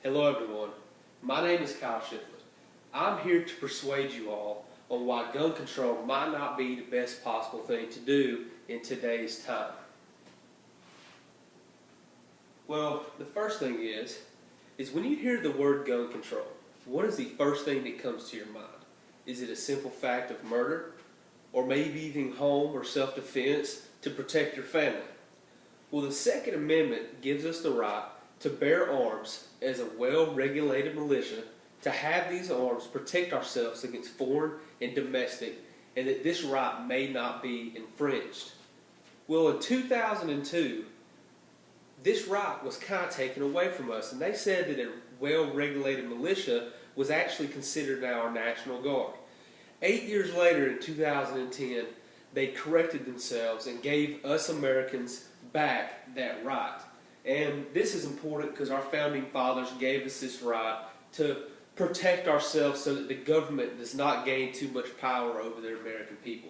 Hello everyone, my name is Kyle Shiflett. I'm here to persuade you all on why gun control might not be the best possible thing to do in today's time. Well, the first thing is when you hear the word gun control, what is the first thing that comes to your mind? Is it a simple fact of murder? Or maybe even home or self-defense to protect your family? Well, the Second Amendment gives us the right to bear arms as a well-regulated militia, to have these arms protect ourselves against foreign and domestic, and that this right may not be infringed. Well, in 2002, this right was kind of taken away from us, and they said that a well-regulated militia was actually considered now our National Guard. 8 years later, in 2010, they corrected themselves and gave us Americans back that right. And this is important because our founding fathers gave us this right to protect ourselves so that the government does not gain too much power over the American people.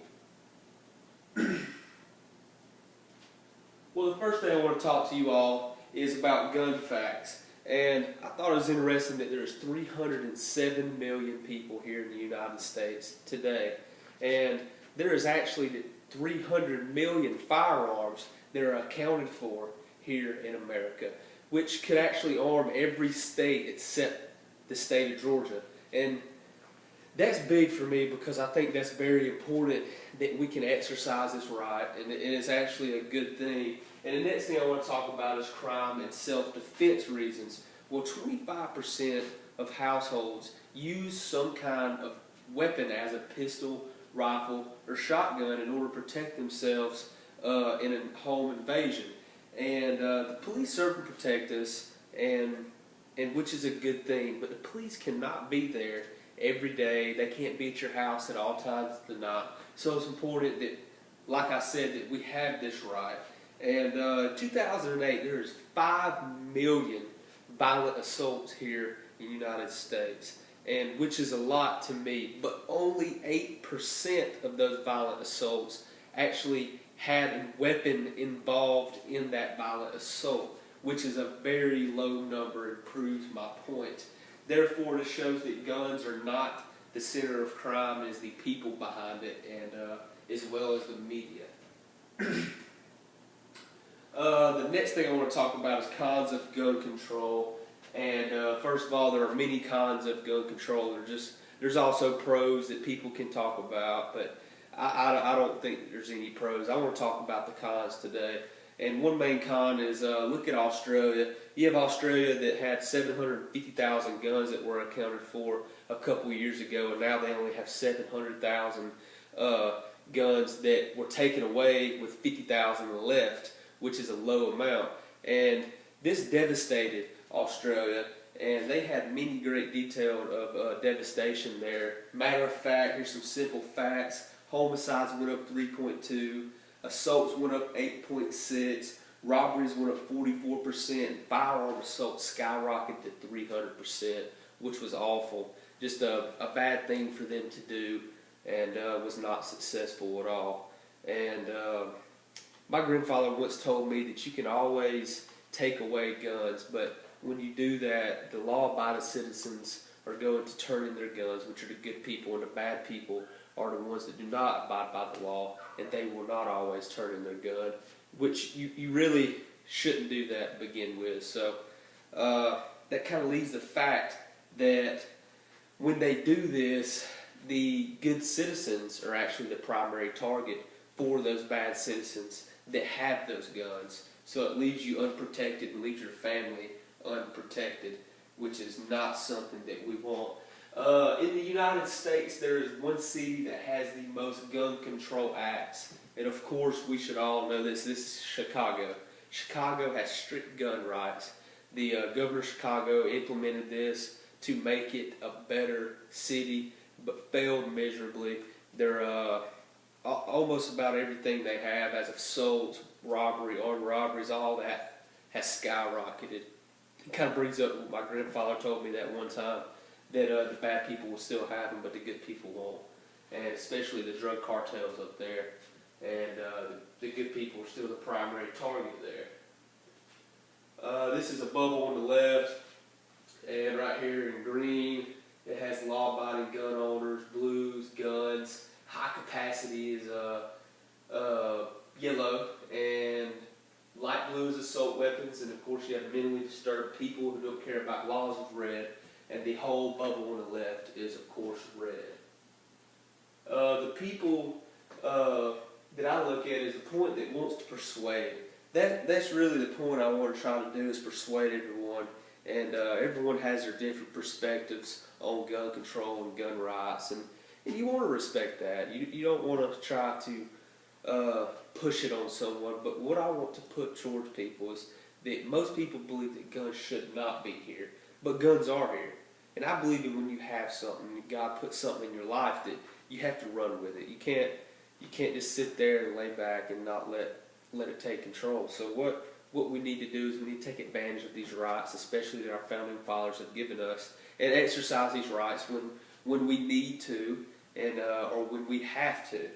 Well, the first thing I want to talk to you all is about gun facts. And I thought it was interesting that there's 307 million people here in the United States today. And there is actually 300 million firearms that are accounted for here in America, which could actually arm every state except the state of Georgia. And that's big for me because I think that's very important that we can exercise this right, and it's actually a good thing. And the next thing I want to talk about is crime and self-defense reasons. Well, 25% of households use some kind of weapon as a pistol, rifle, or shotgun in order to protect themselves in a home invasion. And the police certainly protect us, and which is a good thing, but the police cannot be there every day. They can't be at your house at all times of the night. So it's important that, like I said, that we have this right. And in 2008, there is 5 million violent assaults here in the United States, and which is a lot to me, but only 8% of those violent assaults actually had a weapon involved in that violent assault, which is a very low number and proves my point. Therefore, it shows that guns are not the center of crime, it is the people behind it, and as well as the media. The next thing I want to talk about is cons of gun control. And first of all, there are many cons of gun control. There's also pros that people can talk about, but I don't think there's any pros. I want to talk about the cons today. And one main con is, look at Australia. You have Australia that had 750,000 guns that were accounted for a couple of years ago, and now they only have 700,000 guns that were taken away with 50,000 left, which is a low amount. And this devastated Australia, and they had many great detail of devastation there. Matter of fact, here's some simple facts. Homicides went up 3.2, assaults went up 8.6, robberies went up 44%, firearm assaults skyrocketed to 300%, which was awful. Just a bad thing for them to do, and was not successful at all. And my grandfather once told me that you can always take away guns, but when you do that, the law-abiding citizens are going to turn in their guns, which are the good people, and the bad people are the ones that do not abide by the law, and they will not always turn in their gun, which you really shouldn't do that to begin with. So that kind of leaves the fact that when they do this, the good citizens are actually the primary target for those bad citizens that have those guns. So it leaves you unprotected and leaves your family unprotected, which is not something that we want. In the United States, there is one city that has the most gun control acts, and of course we should all know this. This is Chicago. Chicago has strict gun rights. The governor of Chicago implemented this to make it a better city, but failed miserably. They're almost about everything they have, as assaults, robbery, armed robberies, all that has skyrocketed. It kind of brings up what my grandfather told me that one time, that the bad people will still have them, but the good people won't. And especially the drug cartels up there. And the good people are still the primary target there. This is a bubble on the left. disturb people who don't care about laws is red, and the whole bubble on the left is, of course, red. The people that I look at is the point that wants to persuade. That's really the point I want to try to do, is persuade everyone. And everyone has their different perspectives on gun control and gun rights, and you want to respect that. You don't want to try to push it on someone. But what I want to put towards people is that most people believe that guns should not be here, but guns are here. And I believe that when you have something, God put something in your life, that you have to run with it. You can't just sit there and lay back and not let it take control. So what we need to do is we need to take advantage of these rights, especially that our founding fathers have given us, and exercise these rights when we need to, and or when we have to.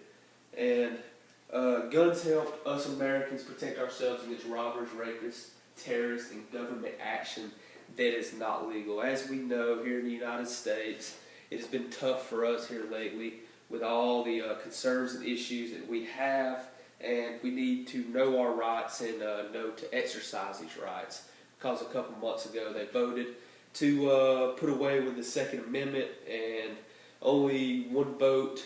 And guns help us Americans protect ourselves against robbers, rapists, terrorists, and government action that is not legal. As we know, here in the United States, it has been tough for us here lately with all the concerns and issues that we have, and we need to know our rights and know to exercise these rights. Because a couple months ago they voted to put away with the Second Amendment, and only one vote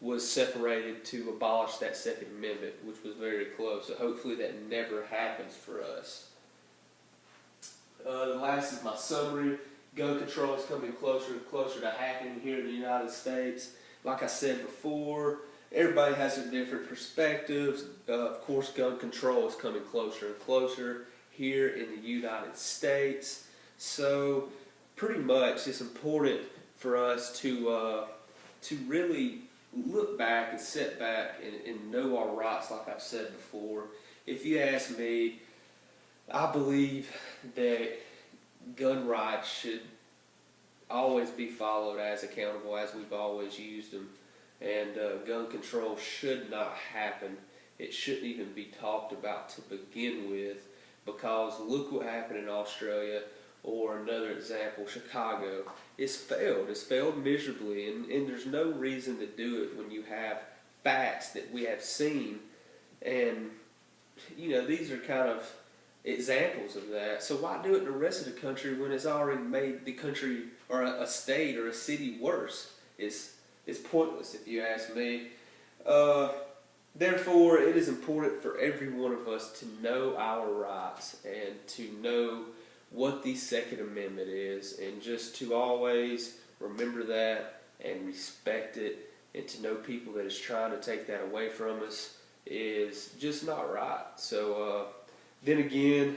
was separated to abolish that Second Amendment, which was very close. So hopefully that never happens for us. The last is my summary. Gun control is coming closer and closer to happening here in the United States. Like I said before, everybody has their different perspectives. Of course, gun control is coming closer and closer here in the United States. So pretty much it's important for us to really look back and sit back and know our rights, like I've said before. If you ask me, I believe that gun rights should always be followed as accountable as we've always used them. And gun control should not happen. It shouldn't even be talked about to begin with, because look what happened in Australia, or another example, Chicago. It's failed. It's failed miserably, and there's no reason to do it when you have facts that we have seen. And, you know, these are kind of examples of that. So why do it in the rest of the country when it's already made the country or a state or a city worse? It's pointless, if you ask me. Therefore, it is important for every one of us to know our rights and to know what the Second Amendment is, and just to always remember that and respect it, and to know people that is trying to take that away from us is just not right. So then again,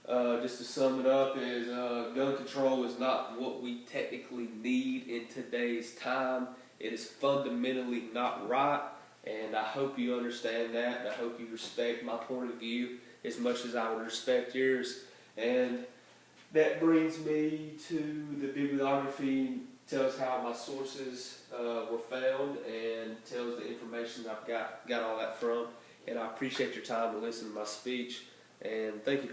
just to sum it up, is gun control is not what we technically need in today's time. It is fundamentally not right, and I hope you understand that, and I hope you respect my point of view as much as I would respect yours. And that brings me to the bibliography. Tells how my sources were found, and tells the information I've got all that from. And I appreciate your time to listen to my speech, and thank you.